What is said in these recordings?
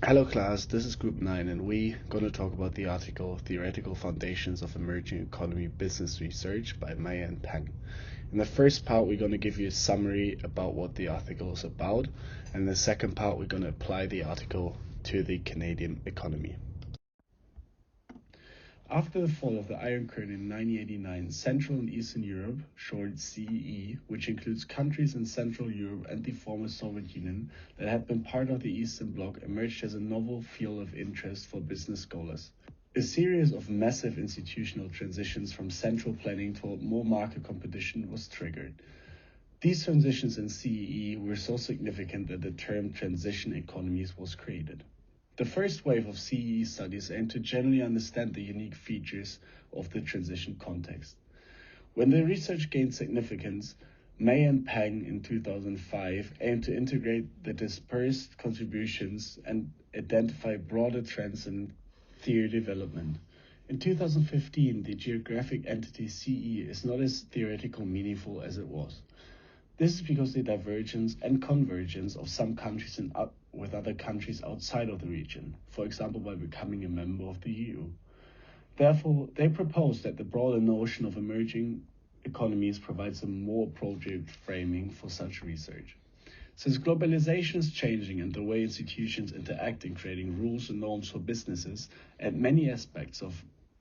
Hello class, this is group 9 and we're going to talk about the article Theoretical Foundations of Emerging Economy Business Research by Maya and Peng. In the first part we're going to give you a summary about what the article is about, and in the second part we're going to apply the article to the Canadian economy. After the fall of the Iron Curtain in 1989, Central and Eastern Europe, short CEE, which includes countries in Central Europe and the former Soviet Union that had been part of the Eastern Bloc, emerged as a novel field of interest for business scholars. A series of massive institutional transitions from central planning toward more market competition was triggered. These transitions in CEE were so significant that the term transition economies was created. The first wave of CEE studies aimed to generally understand the unique features of the transition context. When the research gained significance, May and Peng in 2005 aimed to integrate the dispersed contributions and identify broader trends in theory development. In 2015, the geographic entity CE is not as theoretical meaningful as it was. This is because the divergence and convergence of some countries with other countries outside of the region, for example by becoming a member of the EU. Therefore, they propose that the broader notion of emerging economies provides a more appropriate framing for such research. Since globalization is changing and the way institutions interact in creating rules and norms for businesses, and many aspects of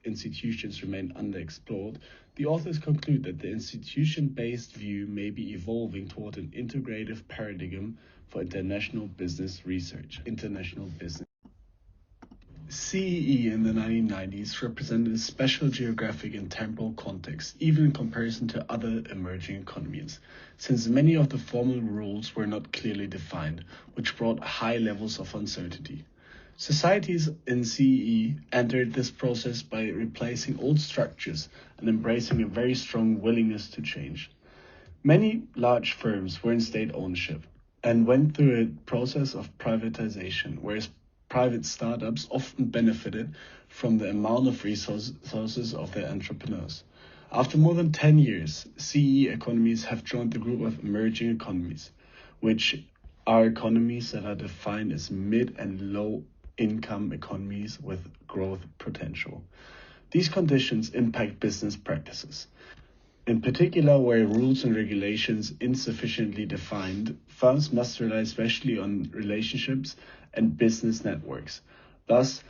institutions remain underexplored, the authors conclude that the institution-based view may be evolving toward an integrative paradigm for international business research. CEE in the 1990s represented a special geographic and temporal context, even in comparison to other emerging economies, since many of the formal rules were not clearly defined, which brought high levels of uncertainty. Societies in CEE entered this process by replacing old structures and embracing a very strong willingness to change. Many large firms were in state ownership and went through a process of privatization, whereas private startups often benefited from the amount of resources of their entrepreneurs. After more than 10 years, CEE economies have joined the group of emerging economies, which are economies that are defined as mid and low income economies with growth potential. These conditions impact business practices. In particular, where rules and regulations insufficiently defined, firms must rely especially on relationships and business networks. Thus,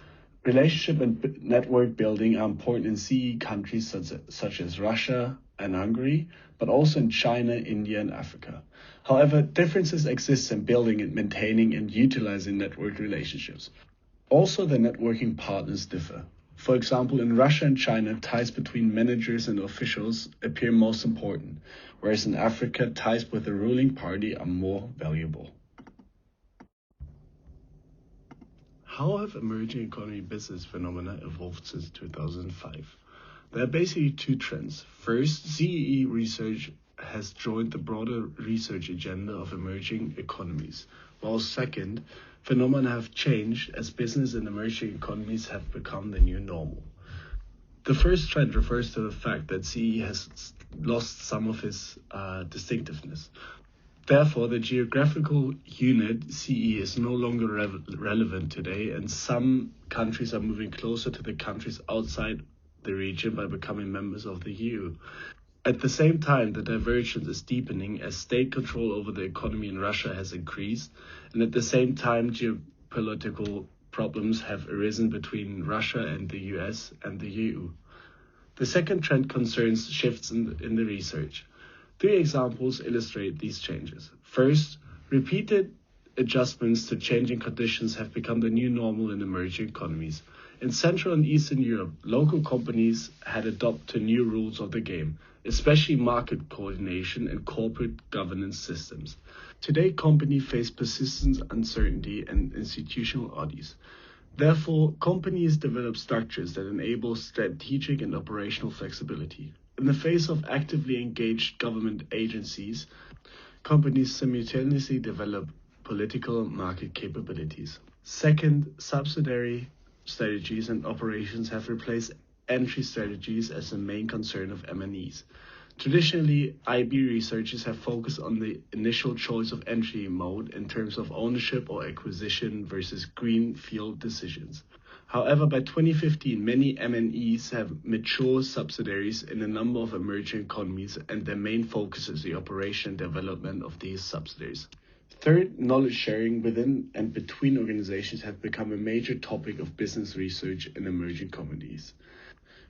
relationship and network building are important in CEE countries such as Russia and Hungary, but also in China, India, and Africa. However, differences exist in building and maintaining and utilizing network relationships. Also, the networking partners differ. For example, in Russia and China, ties between managers and officials appear most important, whereas in Africa, ties with the ruling party are more valuable. How have emerging economy business phenomena evolved since 2005? There are basically two trends. First, CEE research has joined the broader research agenda of emerging economies, while second, phenomena have changed as business in emerging economies have become the new normal. The first trend refers to the fact that CEE has lost some of its distinctiveness. Therefore, the geographical unit CE is no longer relevant today, and some countries are moving closer to the countries outside the region by becoming members of the EU. At the same time, the divergence is deepening as state control over the economy in Russia has increased, and at the same time, geopolitical problems have arisen between Russia and the US and the EU. The second trend concerns shifts in the research. Three examples illustrate these changes. First, repeated adjustments to changing conditions have become the new normal in emerging economies. In Central and Eastern Europe, local companies had adopted to new rules of the game, especially market coordination and corporate governance systems. Today, companies face persistent uncertainty and institutional oddities. Therefore, companies develop structures that enable strategic and operational flexibility. In the face of actively engaged government agencies, companies simultaneously develop political market capabilities. Second, subsidiary strategies and operations have replaced entry strategies as the main concern of M&Es. Traditionally, IB researchers have focused on the initial choice of entry mode in terms of ownership or acquisition versus greenfield decisions. However, by 2015, many MNEs have mature subsidiaries in a number of emerging economies, and their main focus is the operation and development of these subsidiaries. Third, knowledge sharing within and between organizations has become a major topic of business research in emerging economies.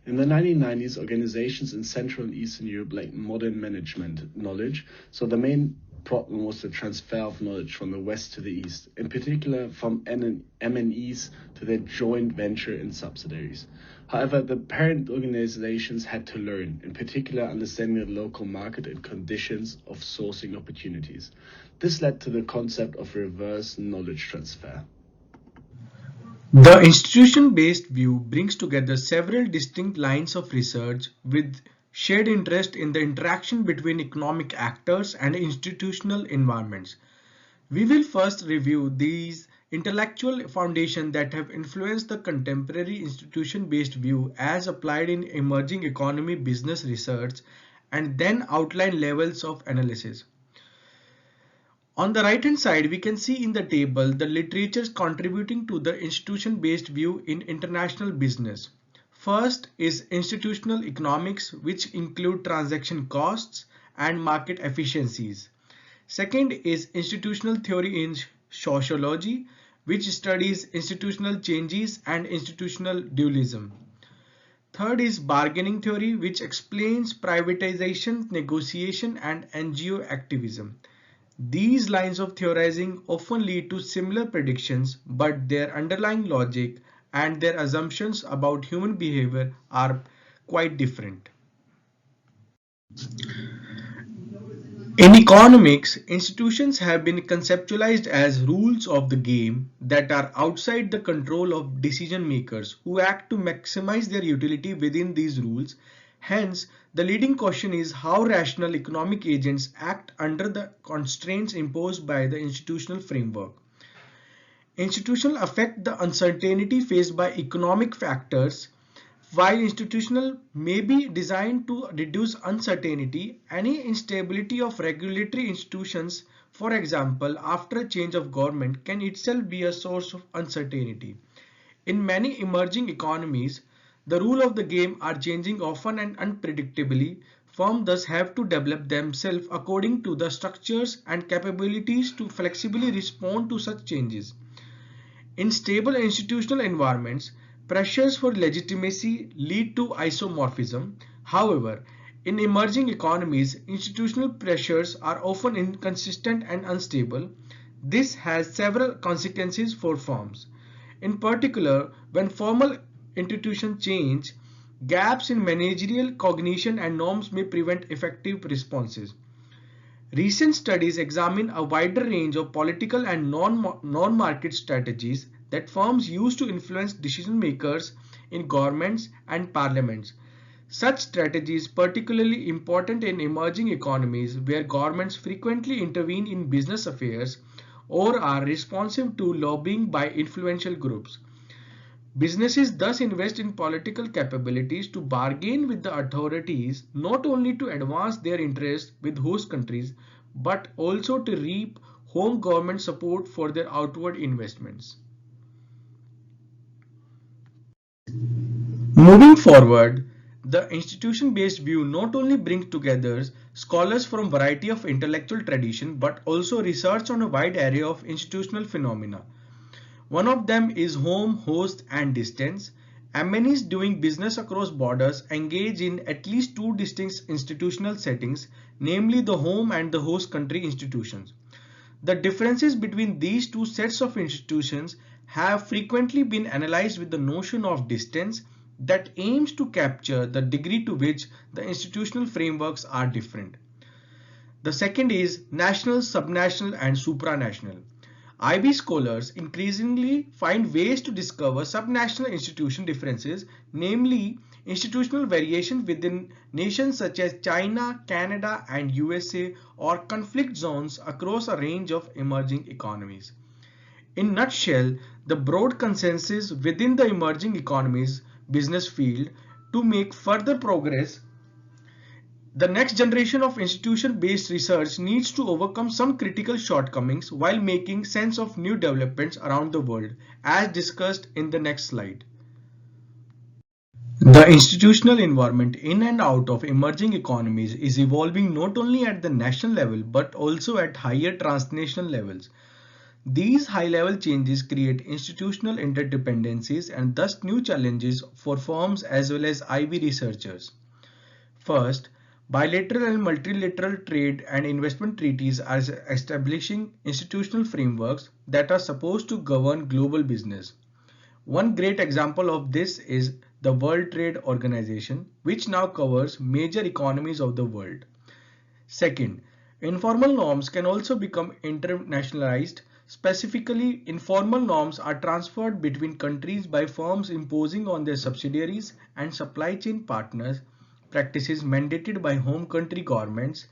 In the 1990s, organizations in Central and Eastern Europe lacked modern management knowledge, so the main problem was the transfer of knowledge from the West to the East, in particular from MNEs to their joint venture and subsidiaries. However, the parent organizations had to learn, in particular understanding the local market and conditions of sourcing opportunities. This led to the concept of reverse knowledge transfer. The institution-based view brings together several distinct lines of research with shared interest in the interaction between economic actors and institutional environments. We will first review these intellectual foundations that have influenced the contemporary institution-based view as applied in emerging economy business research, and then outline levels of analysis. On the right hand side, we can see in the table the literatures contributing to the institution-based view in international business. First is institutional economics, which include transaction costs and market efficiencies. Second is institutional theory in sociology, which studies institutional changes and institutional dualism. Third is bargaining theory, which explains privatization, negotiation, and NGO activism. These lines of theorizing often lead to similar predictions, but their underlying logic and their assumptions about human behavior are quite different. In economics, institutions have been conceptualized as rules of the game that are outside the control of decision makers who act to maximize their utility within these rules. Hence, the leading question is how rational economic agents act under the constraints imposed by the institutional framework. Institutional affect the uncertainty faced by economic factors. While institutional may be designed to reduce uncertainty, any instability of regulatory institutions, for example, after a change of government, can itself be a source of uncertainty. In many emerging economies, the rules of the game are changing often and unpredictably. Firms thus have to develop themselves according to the structures and capabilities to flexibly respond to such changes. In stable institutional environments, pressures for legitimacy lead to isomorphism. However, in emerging economies, institutional pressures are often inconsistent and unstable. This has several consequences for firms. In particular, when formal institutions change, gaps in managerial cognition and norms may prevent effective responses. Recent studies examine a wider range of political and non-market strategies that firms use to influence decision makers in governments and parliaments. Such strategies are particularly important in emerging economies where governments frequently intervene in business affairs or are responsive to lobbying by influential groups. Businesses thus invest in political capabilities to bargain with the authorities, not only to advance their interests with host countries, but also to reap home government support for their outward investments. Moving forward, the institution-based view not only brings together scholars from a variety of intellectual traditions, but also research on a wide array of institutional phenomena. One of them is home, host, and distance. MNEs doing business across borders engage in at least two distinct institutional settings, namely the home and the host country institutions. The differences between these two sets of institutions have frequently been analyzed with the notion of distance that aims to capture the degree to which the institutional frameworks are different. The second is national, subnational, and supranational. IB scholars increasingly find ways to discover subnational institution differences, namely institutional variation within nations such as China, Canada, and USA, or conflict zones across a range of emerging economies. In a nutshell, the broad consensus within the emerging economies business field to make further progress The next generation of institution-based research needs to overcome some critical shortcomings while making sense of new developments around the world, as discussed in the next slide. The institutional environment in and out of emerging economies is evolving not only at the national level but also at higher transnational levels. These high-level changes create institutional interdependencies and thus new challenges for firms as well as IB researchers. First, bilateral and multilateral trade and investment treaties are establishing institutional frameworks that are supposed to govern global business. One great example of this is the World Trade Organization, which now covers major economies of the world. Second, informal norms can also become internationalized. Specifically, informal norms are transferred between countries by firms imposing on their subsidiaries and supply chain partners practices mandated by home country governments,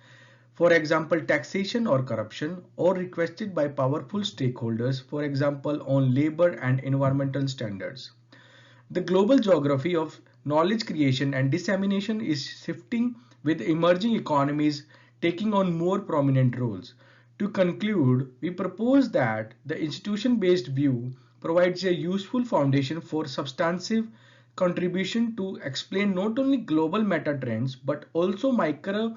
for example, taxation or corruption, or requested by powerful stakeholders, for example, on labor and environmental standards. The global geography of knowledge creation and dissemination is shifting with emerging economies taking on more prominent roles. To conclude, we propose that the institution-based view provides a useful foundation for substantive contribution to explain not only global meta trends but also micro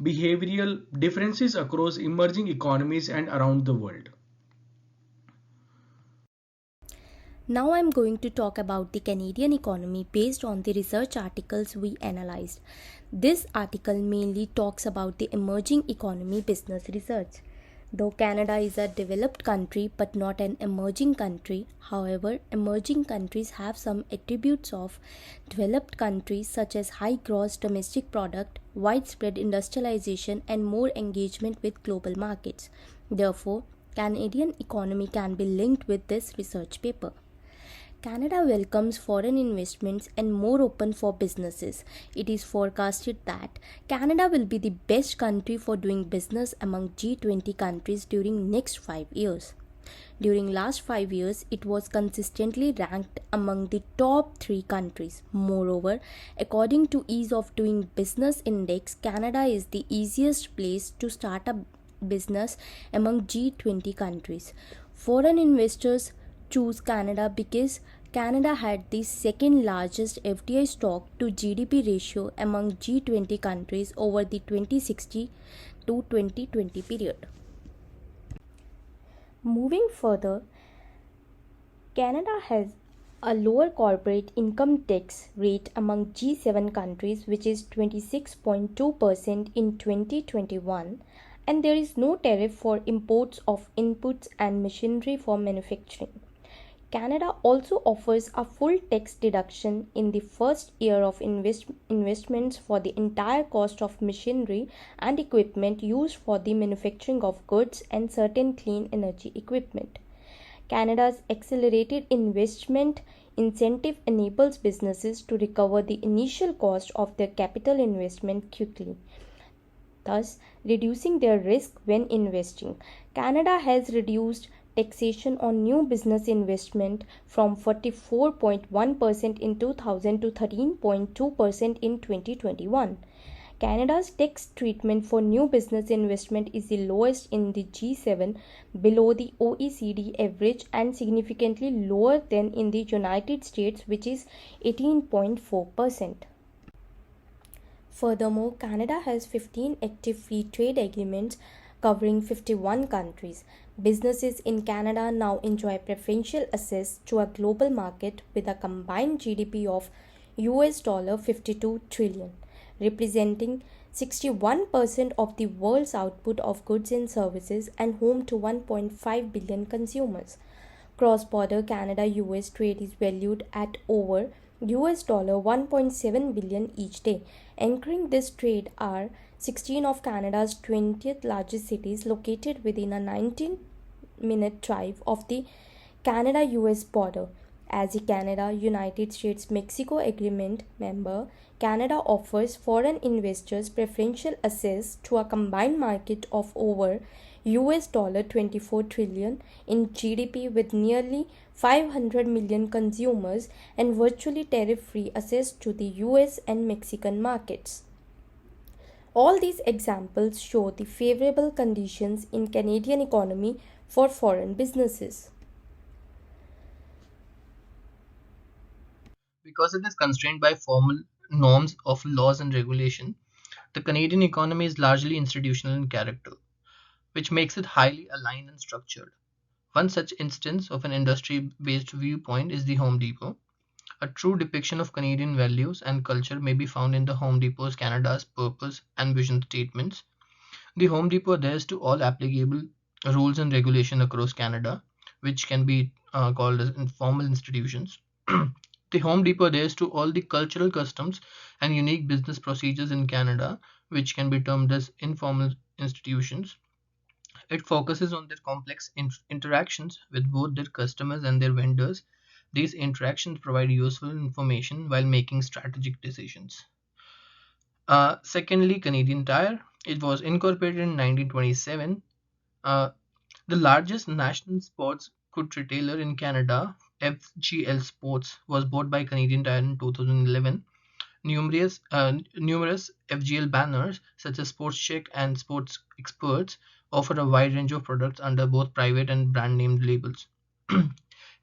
behavioral differences across emerging economies and around the world. Now I'm going to talk about the Canadian economy based on the research articles we analyzed. This article mainly talks about the emerging economy business research. Though Canada is a developed country but not an emerging country, however, emerging countries have some attributes of developed countries such as high gross domestic product, widespread industrialization, and more engagement with global markets. Therefore, Canadian economy can be linked with this research paper. Canada welcomes foreign investments and more open for businesses. It is forecasted that Canada will be the best country for doing business among G20 countries during next 5 years. During last 5 years, it was consistently ranked among the top 3 countries. Moreover, according to Ease of Doing Business Index, Canada is the easiest place to start a business among G20 countries. Foreign investors choose Canada because Canada had the second largest FDI stock to GDP ratio among G20 countries over the 2016 to 2020 period. Moving further, Canada has a lower corporate income tax rate among G7 countries, which is 26.2% in 2021, and there is no tariff for imports of inputs and machinery for manufacturing. Canada also offers a full tax deduction in the first year of investments for the entire cost of machinery and equipment used for the manufacturing of goods and certain clean energy equipment. Canada's accelerated investment incentive enables businesses to recover the initial cost of their capital investment quickly, thus reducing their risk when investing. Canada has reduced taxation on new business investment from 44.1% in 2000 to 13.2% in 2021. Canada's tax treatment for new business investment is the lowest in the G7, below the OECD average, and significantly lower than in the United States, which is 18.4%. Furthermore, Canada has 15 active free trade agreements covering 51 countries. Businesses in Canada now enjoy preferential access to a global market with a combined GDP of $52 trillion, representing 61% of the world's output of goods and services and home to 1.5 billion consumers. Cross-border Canada-US trade is valued at over $1.7 billion each day. Anchoring this trade are 16 of Canada's 20th largest cities located within a 19-minute drive of the Canada-US border. As a Canada-United States-Mexico Agreement member, Canada offers foreign investors preferential access to a combined market of over $24 trillion in GDP with nearly 500 million consumers and virtually tariff-free access to the US and Mexican markets. All these examples show the favorable conditions in Canadian economy for foreign businesses. Because it is constrained by formal norms of laws and regulation, the Canadian economy is largely institutional in character, which makes it highly aligned and structured. One such instance of an industry based viewpoint is the Home Depot. A true depiction of Canadian values and culture may be found in the Home Depot's Canada's purpose and vision statements. The Home Depot adheres to all applicable rules and regulation across Canada, which can be called as informal institutions. The Home Depot adheres to all the cultural customs and unique business procedures in Canada, which can be termed as informal institutions. It focuses on their complex interactions with both their customers and their vendors. These interactions provide useful information while making strategic decisions. Secondly, Canadian Tire. It was incorporated in 1927. Uh, the largest national sports goods retailer in Canada, FGL Sports, was bought by Canadian Tire in 2011. Numerous FGL banners, such as Sports Check and Sports Experts, offer a wide range of products under both private and brand name labels.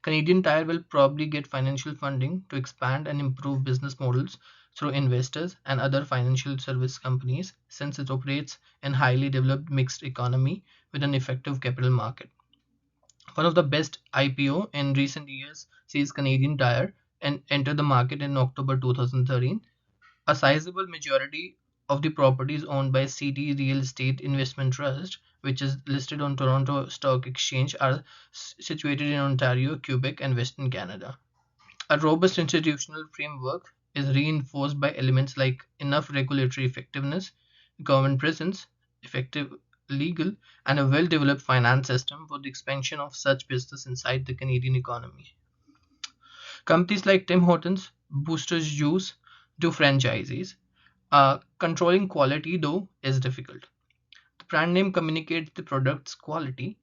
Canadian Tire will probably get financial funding to expand and improve business models through investors and other financial service companies, since it operates in highly developed mixed economy with an effective capital market. One of the best IPO in recent years sees Canadian Tire and enter the market in October 2013. A sizable majority of the properties owned by CD Real Estate Investment Trust, which is listed on Toronto Stock Exchange, are situated in Ontario, Quebec, and Western Canada. A robust institutional framework is reinforced by elements like enough regulatory effectiveness, government presence, effective legal, and a well developed finance system for the expansion of such business inside the Canadian economy. Companies like Tim Hortons, Boosters Juice do franchises. Controlling quality, though, is difficult. The brand name communicates the product's quality.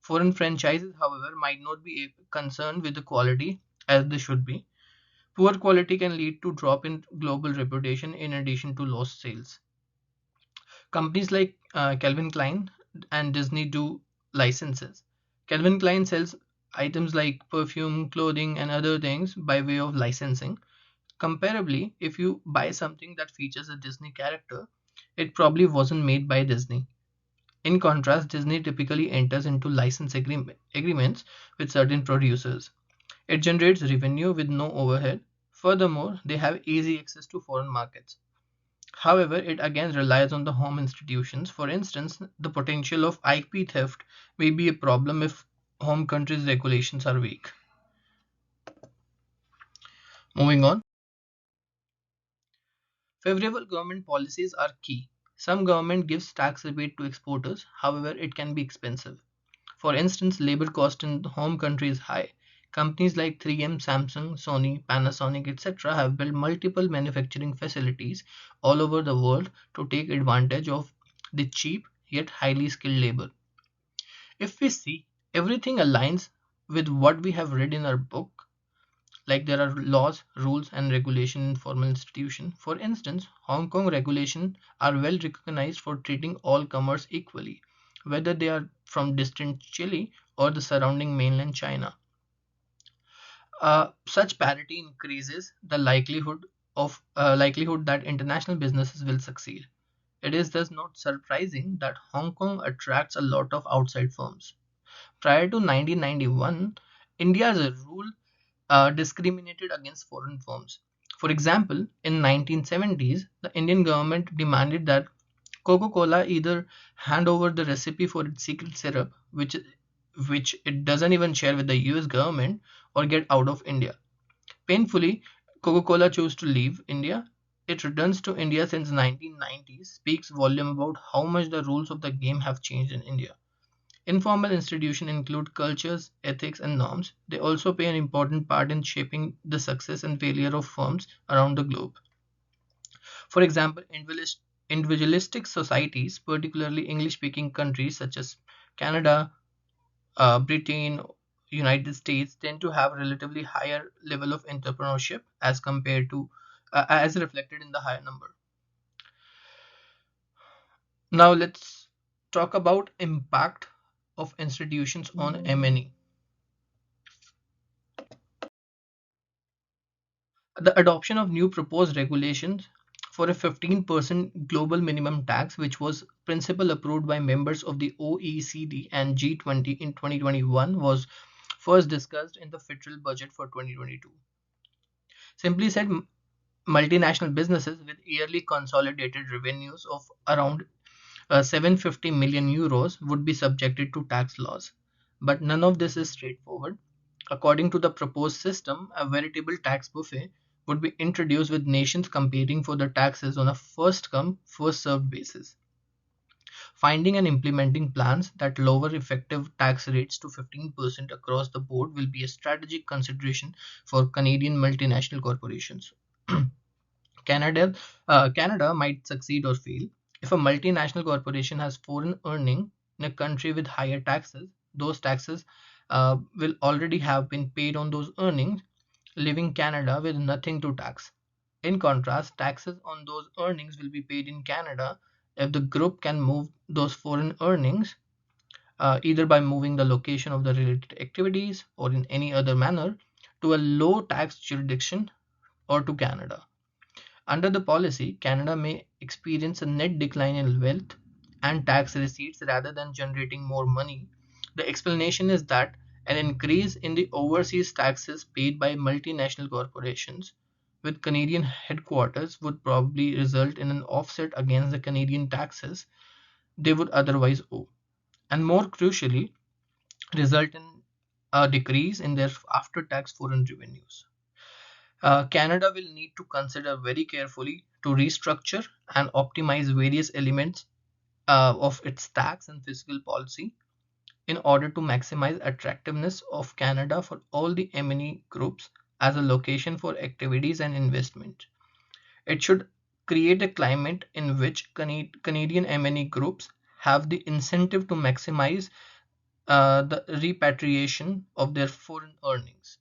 Foreign franchises, however, might not be concerned with the quality as they should be. Poor quality can lead to drop in global reputation in addition to lost sales. Companies like Calvin Klein and Disney do licenses. Calvin Klein sells items like perfume, clothing, and other things by way of licensing. Comparably, if you buy something that features a Disney character, it probably wasn't made by Disney. In contrast, Disney typically enters into license agreements with certain producers. It generates revenue with no overhead. Furthermore, they have easy access to foreign markets. However, it again relies on the home institutions. For instance, the potential of IP theft may be a problem if home country's regulations are weak. Moving on, favorable government policies are key. Some government gives tax rebate to exporters, however, it can be expensive. For instance, labor cost in the home country is high. Companies like 3M, Samsung, Sony, Panasonic, etc. have built multiple manufacturing facilities all over the world to take advantage of the cheap yet highly skilled labor. If we see everything aligns with what we have read in our book, like there are laws, rules, and regulation in formal institution. For instance, Hong Kong regulation are well recognized for treating all comers equally, whether they are from distant Chile or the surrounding mainland China. Such parity increases the likelihood that international businesses will succeed. It is thus not surprising that Hong Kong attracts a lot of outside firms. Prior to 1991, India's rule discriminated against foreign firms. For example, in 1970s, the Indian government demanded that Coca-Cola either hand over the recipe for its secret syrup, which it doesn't even share with the US government, or get out of India. Painfully, Coca-Cola chose to leave India. It returns to India since 1990s, speaks volume about how much the rules of the game have changed in India. Informal institutions include cultures, ethics, and norms. They also play an important part in shaping the success and failure of firms around the globe. For example, individualistic societies, particularly English speaking countries such as Canada, Britain, United States, tend to have relatively higher level of entrepreneurship as compared to as reflected in the higher number. Now let's talk about impact of institutions on M&E. The adoption of new proposed regulations for a 15% global minimum tax, which was principle approved by members of the OECD and G20 in 2021, was first discussed in the federal budget for 2022. Simply said, multinational businesses with yearly consolidated revenues of around 750 million euros would be subjected to tax laws. But none of this is straightforward. According to the proposed system, a veritable tax buffet would be introduced with nations competing for the taxes on a first come, first served basis. Finding and implementing plans that lower effective tax rates to 15% across the board will be a strategic consideration for Canadian multinational corporations. Canada might succeed or fail. If a multinational corporation has foreign earning in a country with higher taxes, those taxes will already have been paid on those earnings, leaving Canada with nothing to tax. In contrast, taxes on those earnings will be paid in Canada if the group can move those foreign earnings, either by moving the location of the related activities or in any other manner, to a low tax jurisdiction or to Canada. Under the policy, Canada may experience a net decline in wealth and tax receipts rather than generating more money. The explanation is that an increase in the overseas taxes paid by multinational corporations with Canadian headquarters would probably result in an offset against the Canadian taxes they would otherwise owe, and more crucially, result in a decrease in their after tax foreign revenues. Canada will need to consider very carefully to restructure and optimize various elements of its tax and fiscal policy in order to maximize attractiveness of Canada for all the M&E groups as a location for activities and investment. It should create a climate in which Canadian M&E groups have the incentive to maximize the repatriation of their foreign earnings.